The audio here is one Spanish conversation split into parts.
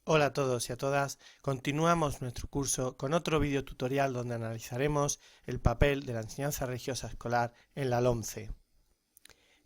Hola a todos y a todas, continuamos nuestro curso con otro vídeo tutorial donde analizaremos el papel de la enseñanza religiosa escolar en la LOMCE.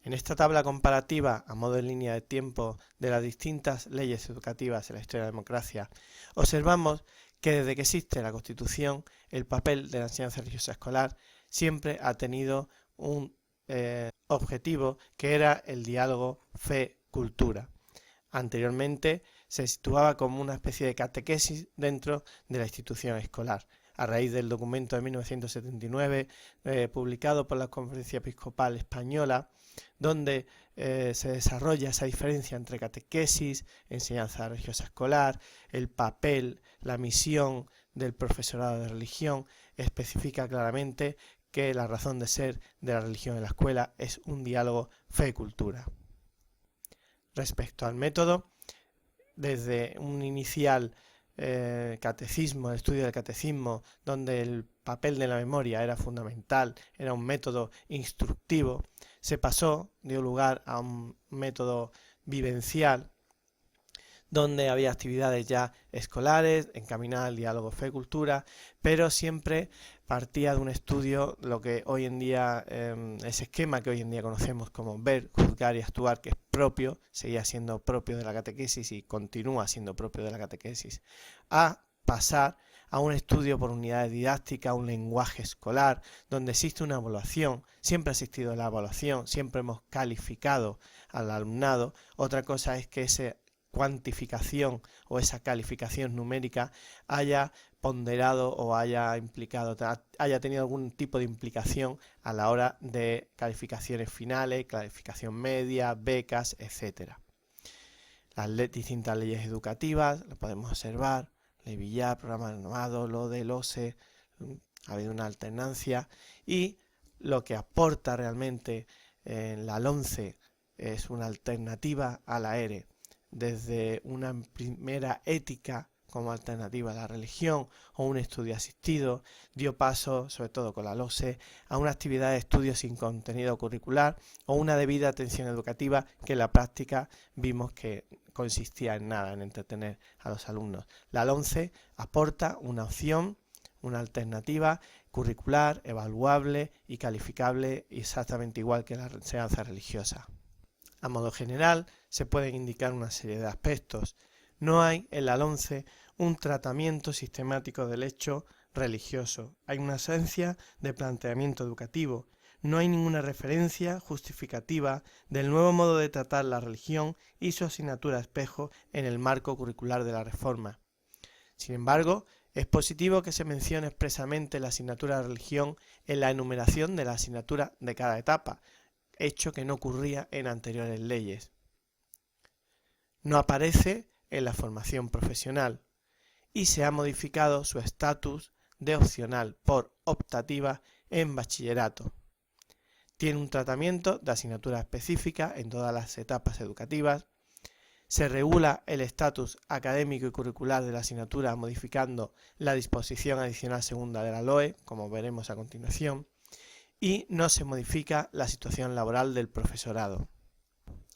En esta tabla comparativa, a modo de línea de tiempo de las distintas leyes educativas en la historia de la democracia, observamos que desde que existe la Constitución, el papel de la enseñanza religiosa escolar siempre ha tenido un objetivo que era el diálogo fe-cultura. Anteriormente se situaba como una especie de catequesis dentro de la institución escolar. A raíz del documento de 1979 publicado por la Conferencia Episcopal Española, donde se desarrolla esa diferencia entre catequesis, enseñanza religiosa escolar, el papel, la misión del profesorado de religión, especifica claramente que la razón de ser de la religión en la escuela es un diálogo fe-cultura. Respecto al método, desde un inicial catecismo, el estudio del catecismo, donde el papel de la memoria era fundamental, era un método instructivo, dio lugar a un método vivencial, donde había actividades ya escolares, encaminadas al diálogo fe-cultura, pero siempre partía de un estudio, lo que hoy en día, ese esquema que hoy en día conocemos como ver, juzgar y actuar, que es propio, seguía siendo propio de la catequesis y continúa siendo propio de la catequesis, a pasar a un estudio por unidades didácticas, un lenguaje escolar, donde existe una evaluación, siempre ha existido la evaluación, siempre hemos calificado al alumnado. Otra cosa es que esa cuantificación o esa calificación numérica haya ponderado o haya tenido algún tipo de implicación a la hora de calificaciones finales, calificación media, becas, etc. Las distintas leyes educativas, lo podemos observar, Ley Villar, Programa Renovado, LODE, LOSE, ha habido una alternancia y lo que aporta realmente en la LOMCE es una alternativa a la ERE, desde una primera ética como alternativa a la religión o un estudio asistido, dio paso, sobre todo con la LOSE, a una actividad de estudio sin contenido curricular o una debida atención educativa que en la práctica vimos que consistía en nada, en entretener a los alumnos. La LOMCE aporta una opción, una alternativa curricular, evaluable y calificable exactamente igual que la enseñanza religiosa. A modo general, se pueden indicar una serie de aspectos. No hay en la LOMCE un tratamiento sistemático del hecho religioso. Hay una ausencia de planteamiento educativo. No hay ninguna referencia justificativa del nuevo modo de tratar la religión y su asignatura espejo en el marco curricular de la reforma. Sin embargo, es positivo que se mencione expresamente la asignatura de religión en la enumeración de la asignatura de cada etapa, hecho que no ocurría en anteriores leyes. No aparece en la formación profesional y se ha modificado su estatus de opcional por optativa en bachillerato. Tiene un tratamiento de asignatura específica en todas las etapas educativas. Se regula el estatus académico y curricular de la asignatura modificando la disposición adicional segunda de la LOE, como veremos a continuación, y no se modifica la situación laboral del profesorado.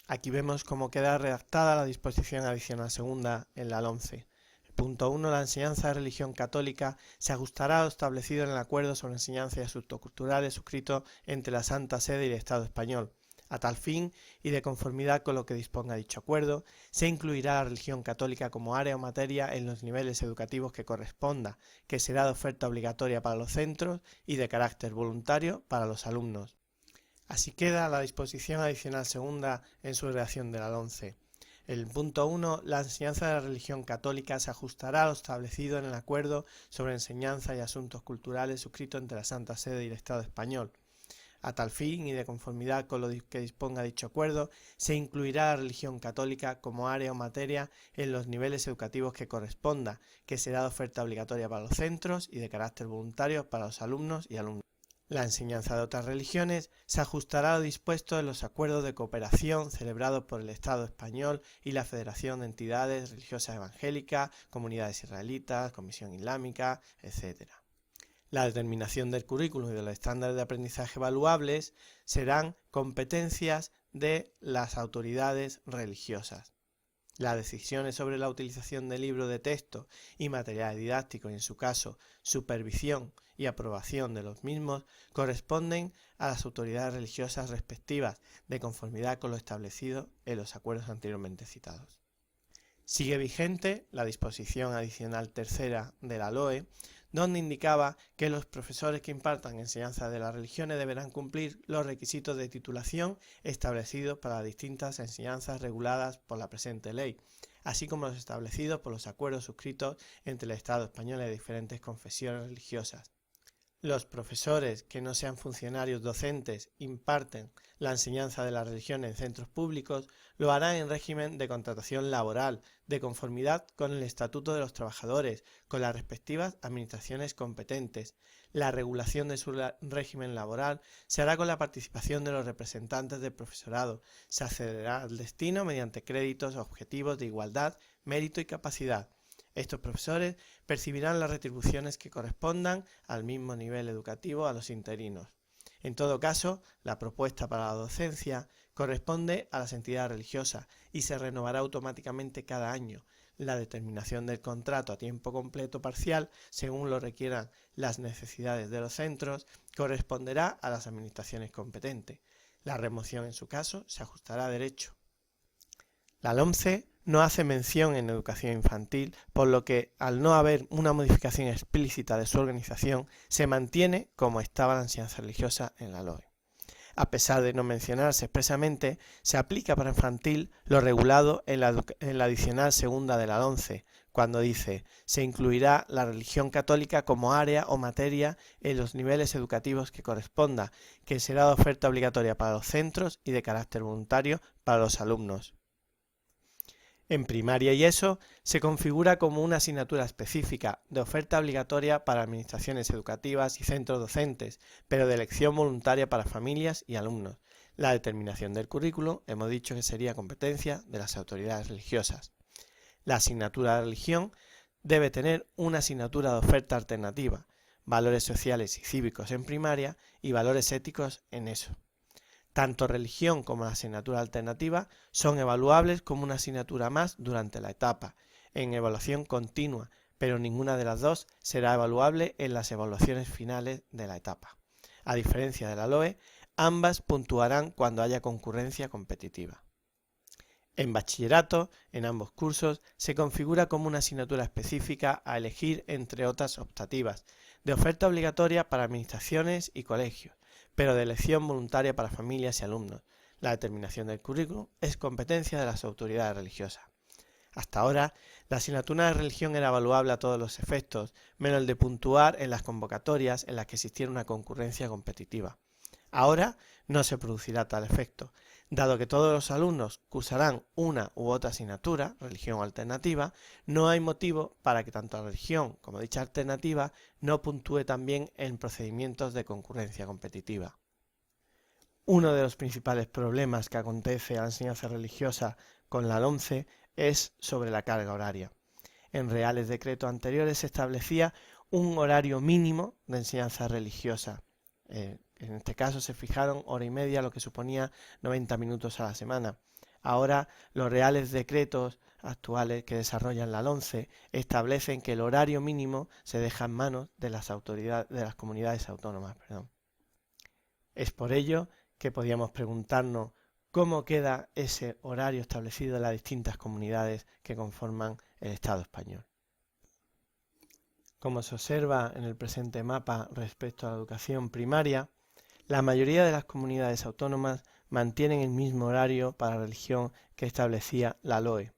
Aquí vemos cómo queda redactada la disposición adicional segunda en la LOMCE. Punto 1. La enseñanza de religión católica se ajustará a lo establecido en el acuerdo sobre enseñanza y asuntos culturales suscrito entre la Santa Sede y el Estado español. A tal fin, y de conformidad con lo que disponga dicho acuerdo, se incluirá la religión católica como área o materia en los niveles educativos que corresponda, que será de oferta obligatoria para los centros y de carácter voluntario para los alumnos. Así queda la disposición adicional segunda en su redacción de la LOMCE. El punto 1. La enseñanza de la religión católica se ajustará a lo establecido en el acuerdo sobre enseñanza y asuntos culturales suscrito entre la Santa Sede y el Estado español. A tal fin, y de conformidad con lo que disponga dicho acuerdo, se incluirá la religión católica como área o materia en los niveles educativos que corresponda, que será de oferta obligatoria para los centros y de carácter voluntario para los alumnos y alumnas. La enseñanza de otras religiones se ajustará a lo dispuesto en los acuerdos de cooperación celebrados por el Estado español y la Federación de Entidades Religiosas Evangélicas, Comunidades Israelitas, Comisión Islámica, etc. La determinación del currículum y de los estándares de aprendizaje evaluables serán competencias de las autoridades religiosas. Las decisiones sobre la utilización de libros de texto y materiales didácticos y, en su caso, supervisión y aprobación de los mismos corresponden a las autoridades religiosas respectivas, de conformidad con lo establecido en los acuerdos anteriormente citados. Sigue vigente la disposición adicional tercera de la LOE, donde indicaba que los profesores que impartan enseñanza de las religiones deberán cumplir los requisitos de titulación establecidos para las distintas enseñanzas reguladas por la presente ley, así como los establecidos por los acuerdos suscritos entre el Estado español y diferentes confesiones religiosas. Los profesores que no sean funcionarios docentes imparten la enseñanza de la religión en centros públicos lo harán en régimen de contratación laboral, de conformidad con el Estatuto de los Trabajadores, con las respectivas administraciones competentes. La regulación de su régimen laboral se hará con la participación de los representantes del profesorado. Se accederá al destino mediante créditos objetivos de igualdad, mérito y capacidad. Estos profesores percibirán las retribuciones que correspondan al mismo nivel educativo a los interinos. En todo caso, la propuesta para la docencia corresponde a las entidades religiosas y se renovará automáticamente cada año. La determinación del contrato a tiempo completo o parcial, según lo requieran las necesidades de los centros, corresponderá a las administraciones competentes. La remoción, en su caso, se ajustará a derecho. La LOMCE no hace mención en educación infantil, por lo que, al no haber una modificación explícita de su organización, se mantiene como estaba la enseñanza religiosa en la LOE. A pesar de no mencionarse expresamente, se aplica para infantil lo regulado en la adicional segunda de la LOMCE, cuando dice: se incluirá la religión católica como área o materia en los niveles educativos que corresponda, que será de oferta obligatoria para los centros y de carácter voluntario para los alumnos. En primaria y ESO se configura como una asignatura específica de oferta obligatoria para administraciones educativas y centros docentes, pero de elección voluntaria para familias y alumnos. La determinación del currículo hemos dicho que sería competencia de las autoridades religiosas. La asignatura de religión debe tener una asignatura de oferta alternativa, valores sociales y cívicos en primaria y valores éticos en ESO. Tanto religión como la asignatura alternativa son evaluables como una asignatura más durante la etapa, en evaluación continua, pero ninguna de las dos será evaluable en las evaluaciones finales de la etapa. A diferencia de la LOE, ambas puntuarán cuando haya concurrencia competitiva. En bachillerato, en ambos cursos, se configura como una asignatura específica a elegir entre otras optativas, de oferta obligatoria para administraciones y colegios, pero de elección voluntaria para familias y alumnos. La determinación del currículum es competencia de las autoridades religiosas. Hasta ahora, la asignatura de religión era evaluable a todos los efectos, menos el de puntuar en las convocatorias en las que existiera una concurrencia competitiva. Ahora no se producirá tal efecto, dado que todos los alumnos cursarán una u otra asignatura, religión o alternativa. No hay motivo para que tanto la religión como dicha alternativa no puntúe también en procedimientos de concurrencia competitiva. Uno de los principales problemas que acontece a la enseñanza religiosa con la LOMCE es sobre la carga horaria. En reales decretos anteriores se establecía un horario mínimo de enseñanza religiosa. En este caso se fijaron hora y media, lo que suponía 90 minutos a la semana. Ahora los reales decretos actuales que desarrollan la LOMCE establecen que el horario mínimo se deja en manos de las autoridades de las comunidades autónomas. Es por ello que podíamos preguntarnos cómo queda ese horario establecido en las distintas comunidades que conforman el Estado español. Como se observa en el presente mapa respecto a la educación primaria, la mayoría de las comunidades autónomas mantienen el mismo horario para la religión que establecía la LOE.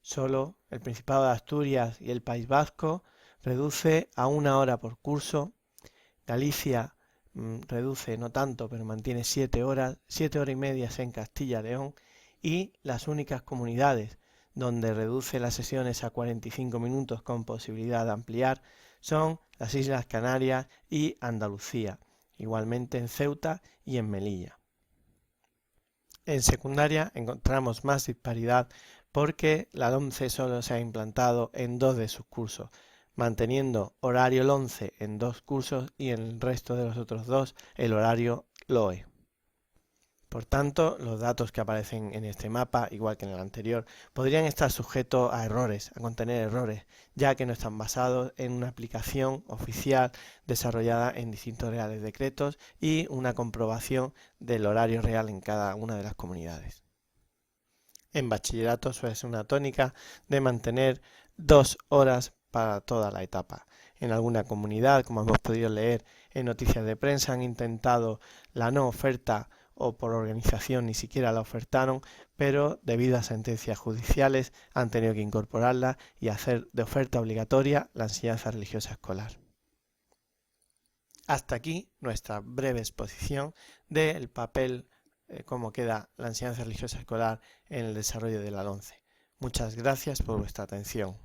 Solo el Principado de Asturias y el País Vasco reduce a 1 hora por curso. Galicia reduce no tanto, pero mantiene 7 horas, 7 horas y media en Castilla y León, y las únicas comunidades donde reduce las sesiones a 45 minutos con posibilidad de ampliar son las Islas Canarias y Andalucía, igualmente en Ceuta y en Melilla. En secundaria encontramos más disparidad porque la LOMCE solo se ha implantado en 2 de sus cursos, manteniendo horario LOMCE en 2 cursos y en el resto de los otros 2 el horario LOE. Por tanto, los datos que aparecen en este mapa, igual que en el anterior, podrían estar sujetos a errores, a contener errores, ya que no están basados en una aplicación oficial desarrollada en distintos reales decretos y una comprobación del horario real en cada una de las comunidades. En bachillerato suele ser una tónica de mantener 2 horas para toda la etapa. En alguna comunidad, como hemos podido leer en noticias de prensa, han intentado la no oferta o por organización ni siquiera la ofertaron, pero debido a sentencias judiciales han tenido que incorporarla y hacer de oferta obligatoria la enseñanza religiosa escolar. Hasta aquí nuestra breve exposición del papel, cómo queda la enseñanza religiosa escolar en el desarrollo de la LOMCE. Muchas gracias por vuestra atención.